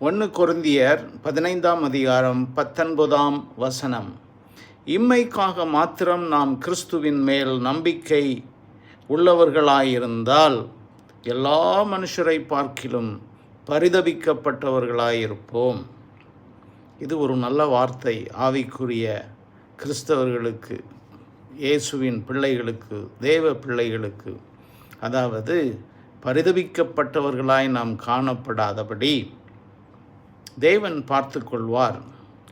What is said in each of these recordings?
1 கொரிந்தியர் 15ஆம் அதிகாரம் 19ஆம் வசனம். இம்மைக்காக மாத்திரம் நாம் கிறிஸ்துவின் மேல் நம்பிக்கை உள்ளவர்களாயிருந்தால் எல்லா மனுஷரை பார்க்கிலும் பரிதபிக்கப்பட்டவர்களாயிருப்போம். இது ஒரு நல்ல வார்த்தை. ஆவிக்குரிய கிறிஸ்தவர்களுக்கு, இயேசுவின் பிள்ளைகளுக்கு, தேவ பிள்ளைகளுக்கு, அதாவது பரிதபிக்கப்பட்டவர்களாய் நாம் காணப்படாதபடி தேவன் பார்த்து கொள்வார்.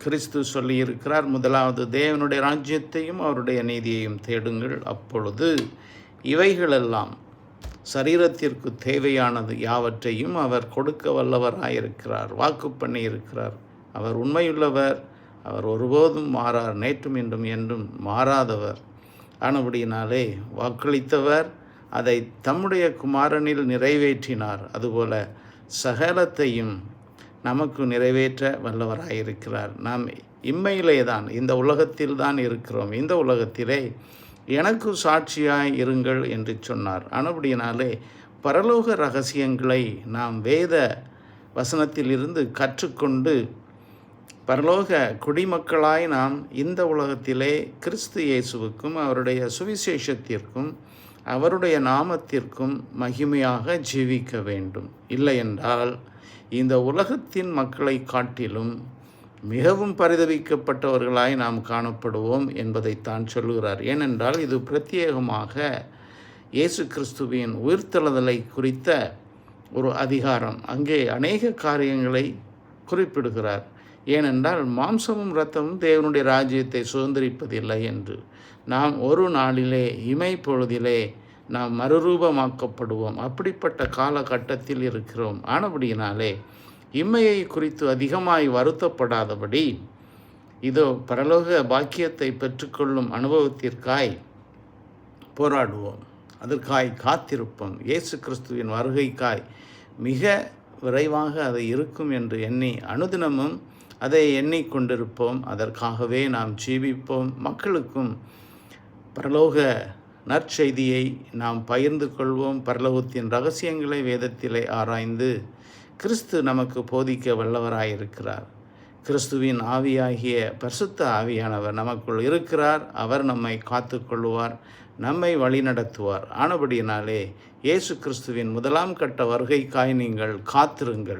கிறிஸ்து சொல்லியிருக்கிறார், முதலாவது தேவனுடைய ராஜ்யத்தையும் அவருடைய நீதியையும் தேடுங்கள், அப்பொழுது இவைகளெல்லாம் சரீரத்திற்கு தேவையானது யாவற்றையும் அவர் கொடுக்க வல்லவராயிருக்கிறார், வாக்கு பண்ணியிருக்கிறார். அவர் உண்மையுள்ளவர், அவர் ஒருபோதும் மாறார், நேற்றும் இன்றும் என்றும் மாறாதவர். ஆனபடியினாலே வாக்களித்தவர் அதை தம்முடைய குமாரனில் நிறைவேற்றினார். அதுபோல சகலத்தையும் நமக்கு நிறைவேற்ற வல்லவராயிருக்கிறார். நாம் இம்மையிலே தான், இந்த உலகத்தில் தான் இருக்கிறோம். இந்த உலகத்திலே எனக்கு சாட்சியாய் இருங்கள் என்று சொன்னார். ஆனபடியினாலே பரலோக ரகசியங்களை நாம் வேத வசனத்திலிருந்து கற்றுக்கொண்டு பரலோக குடிமக்களாய் நாம் இந்த உலகத்திலே கிறிஸ்து இயேசுவுக்கும் அவருடைய சுவிசேஷத்திற்கும் அவருடைய நாமத்திற்கும் மகிமையாக ஜீவிக்க வேண்டும். இல்லையென்றால் இந்த உலகத்தின் மக்களை காட்டிலும் மிகவும் பரிதபிக்கப்பட்டவர்களாய் நாம் காணப்படுவோம் என்பதைத்தான் சொல்கிறார். ஏனென்றால் இது பிரத்யேகமாக இயேசு கிறிஸ்துவின் உயிர்த்தெழுதலை குறித்த ஒரு அதிகாரம். அங்கே அநேக காரியங்களை குறிப்பிடுகிறார். ஏனென்றால் மாம்சமும் இரத்தமும் தேவனுடைய ராஜ்யத்தை சுதந்திரிப்பதில்லை என்று. நாம் ஒரு நாளிலே, இமை பொழுதிலே நாம் மறுரூபமாக்கப்படுவோம். அப்படிப்பட்ட காலகட்டத்தில் இருக்கிறோம். ஆனபடியினாலே இம்மையை குறித்து அதிகமாய் வருத்தப்படாதபடி இதோ பரலோக பாக்கியத்தை பெற்றுக்கொள்ளும் அனுபவத்திற்காய் போராடுவோம், அதற்காய் காத்திருப்போம். இயேசு கிறிஸ்துவின் வருகைக்காய் மிக விரைவாக அது இருக்கும் என்று எண்ணி அனுதினமும் அதை எண்ணிக்கொண்டிருப்போம். அதற்காகவே நாம் ஜீவிப்போம். மக்களுக்கும் பரலோக நற்செய்தியை நாம் பகிர்ந்து கொள்வோம். பரலோகத்தின் இரகசியங்களை வேதத்திலே ஆராய்ந்து கிறிஸ்து நமக்கு போதிக்க வல்லவராயிருக்கிறார். கிறிஸ்துவின் ஆவியாகிய பரிசுத்த ஆவியானவர் நமக்குள் இருக்கிறார். அவர் நம்மை காத்து கொள்வார், நம்மை வழிநடத்துவார். ஆனபடியினாலே இயேசு கிறிஸ்துவின் முதலாம் கட்ட வருகைக்காய் நீங்கள் காத்திருங்கள்.